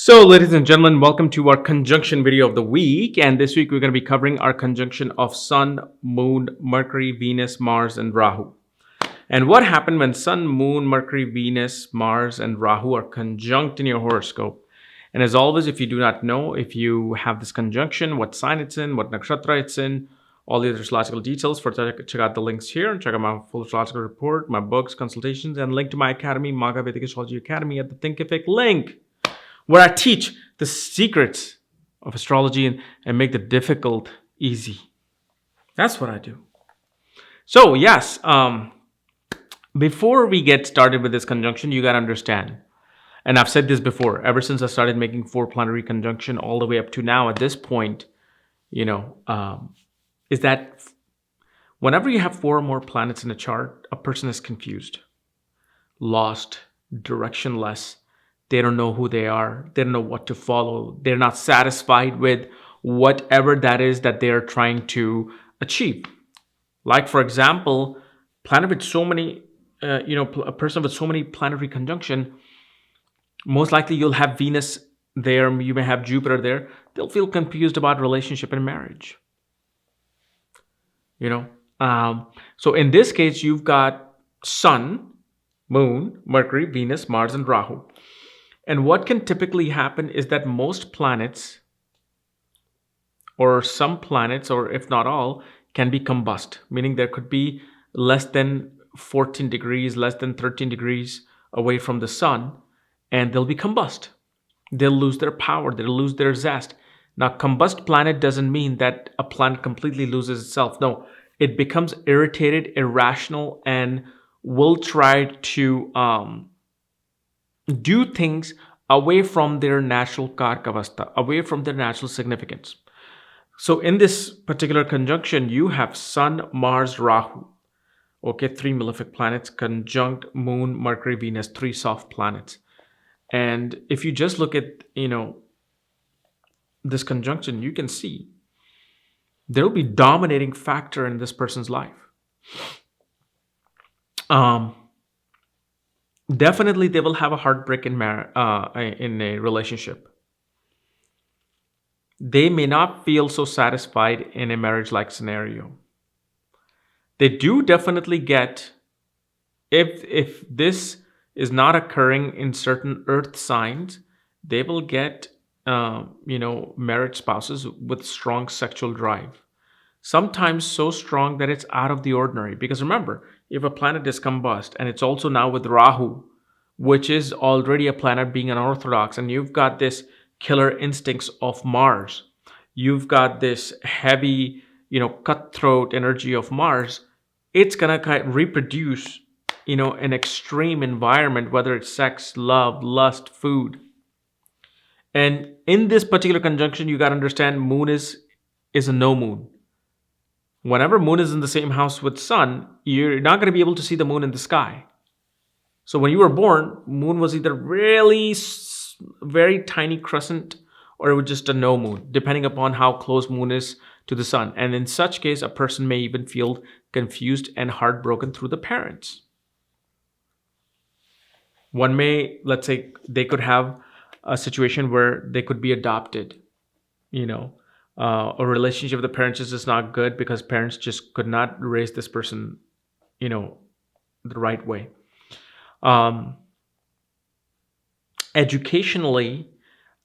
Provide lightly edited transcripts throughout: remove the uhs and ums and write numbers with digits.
So, ladies and gentlemen, welcome to our conjunction video of the week. And this week we're going to be covering our conjunction of Sun, Moon, Mercury, Venus, Mars, and Rahu. And what happened when Sun, Moon, Mercury, Venus, Mars, and Rahu are conjunct in your horoscope? And as always, if you do not know, if you have this conjunction, what sign it's in, what nakshatra it's in, all the other astrological details, check out the links here and check out my full astrological report, my books, consultations, and link to my academy, Maga Vedic Astrology Academy at the Thinkific link, where I teach the secrets of astrology and make the difficult easy. That's what I do. So yes, before we get started with this conjunction, you got to understand, and I've said this before, ever since I started making 4 planetary conjunction all the way up to now at this point, is that whenever you have 4 or more planets in a chart, a person is confused, lost, directionless. They don't know who they are. They don't know what to follow. They're not satisfied with whatever that is that they're trying to achieve. Like, for example, planet with so many, a person with so many planetary conjunction, most likely you'll have Venus there. You may have Jupiter there. They'll feel confused about relationship and marriage. So in this case, you've got Sun, Moon, Mercury, Venus, Mars, and Rahu. And what can typically happen is that most planets, or some planets, or if not all, can be combust, meaning there could be less than 14 degrees, less than 13 degrees away from the sun, and they'll be combust. They'll lose their power, they'll lose their zest. Now, combust planet doesn't mean that a planet completely loses itself. No, it becomes irritated, irrational, and will try to do things away from their natural karkavasta, away from their natural significance. So in this particular conjunction, you have Sun, Mars, Rahu. Okay, 3 malefic planets, conjunct Moon, Mercury, Venus, 3 soft planets. And if you just look at, this conjunction, you can see there will be dominating factor in this person's life. Definitely, they will have a heartbreak in a relationship. They may not feel so satisfied in a marriage-like scenario. They do definitely get, if this is not occurring in certain earth signs, they will get, married spouses with strong sexual drive. Sometimes so strong that it's out of the ordinary. Because remember, if a planet is combust and it's also now with Rahu, which is already a planet being unorthodox, and you've got this killer instincts of Mars, you've got this heavy, cutthroat energy of Mars, it's going to reproduce, an extreme environment, whether it's sex, love, lust, food. And in this particular conjunction, you got to understand Moon is a no moon. Whenever Moon is in the same house with Sun, you're not going to be able to see the Moon in the sky. So when you were born, Moon was either really very tiny crescent or it was just a no moon, depending upon how close Moon is to the Sun. And in such case, a person may even feel confused and heartbroken through the parents. One may, let's say, they could have a situation where they could be adopted, a relationship with the parents is just not good because parents just could not raise this person, the right way. Educationally,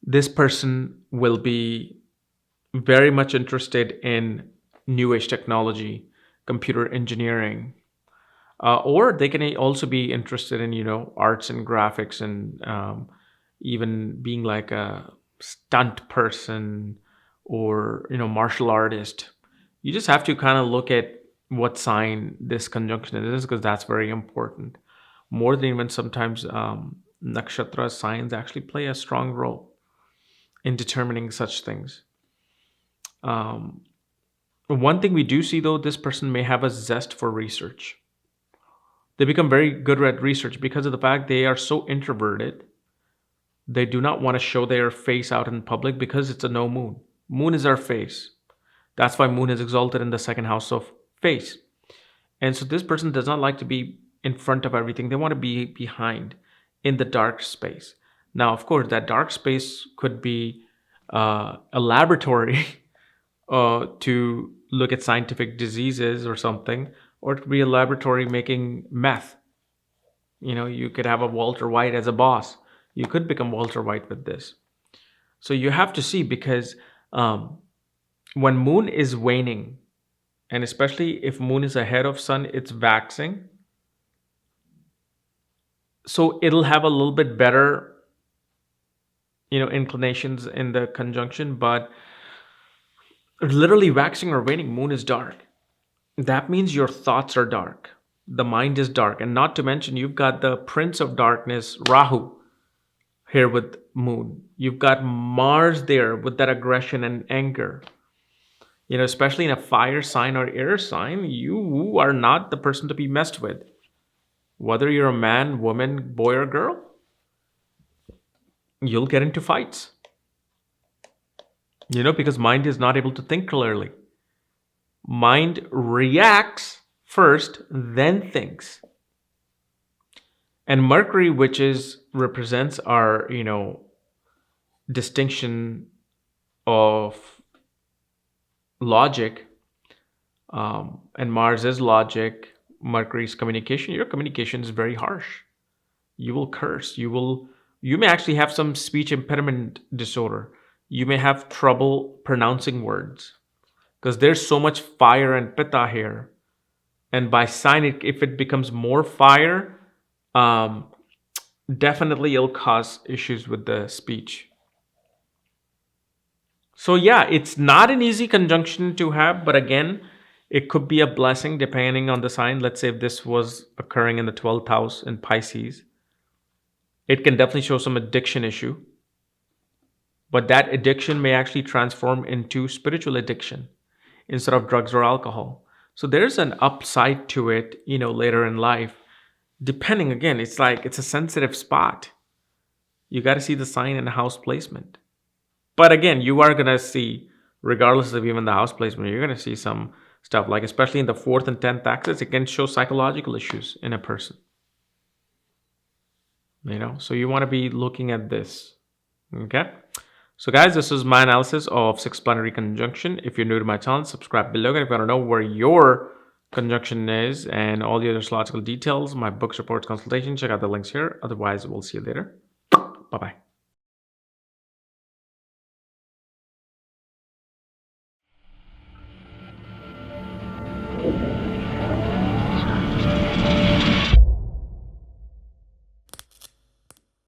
this person will be very much interested in new age technology, computer engineering, or they can also be interested in, arts and graphics and even being like a stunt person or martial artist. You just have to kind of look at what sign this conjunction is, because that's very important. More than even sometimes nakshatra signs actually play a strong role in determining such things. One thing we do see, though, this person may have a zest for research. They become very good at research because of the fact they are so introverted. They do not want to show their face out in public because it's a no moon. Moon is our face. That's why Moon is exalted in the 2nd house of face. And so this person does not like to be in front of everything. They want to be behind in the dark space. Now, of course, that dark space could be a laboratory to look at scientific diseases or something, or it could be a laboratory making meth. You could have a Walter White as a boss. You could become Walter White with this. So you have to see, because when moon is waning, and especially if moon is ahead of sun, it's waxing. So it'll have a little bit better inclinations in the conjunction, but literally waxing or waning, moon is dark. That means your thoughts are dark, the mind is dark, and not to mention you've got the prince of darkness, Rahu, here with moon. You've got Mars there with that aggression and anger. Especially in a fire sign or air sign, you are not the person to be messed with, whether you're a man, woman, boy, or girl. You'll get into fights, because mind is not able to think clearly. Mind reacts first, then thinks. And Mercury, which represents our, distinction of logic, and Mars is logic, Mercury's communication. Your communication is very harsh. You will curse. You may actually have some speech impediment disorder. You may have trouble pronouncing words, because there's so much fire and pitta here. And by sign, if it becomes more fire, definitely it'll cause issues with the speech. So yeah, it's not an easy conjunction to have, but again, it could be a blessing depending on the sign. Let's say if this was occurring in the 12th house in Pisces, it can definitely show some addiction issue. But that addiction may actually transform into spiritual addiction instead of drugs or alcohol. So there's an upside to it, later in life. Depending, again, it's a sensitive spot. You got to see the sign and the house placement. But again, you are going to see, regardless of even the house placement, you're going to see some stuff, like especially in the 4th and 10th axis, it can show psychological issues in a person. So you want to be looking at this. Okay. So guys, this is my analysis of 6 planetary conjunction. If you're new to my channel, subscribe below. And if you want to know where your conjunction is and all the other astrological details, my books, reports, consultations, check out the links here. Otherwise, we'll see you later. Bye-bye.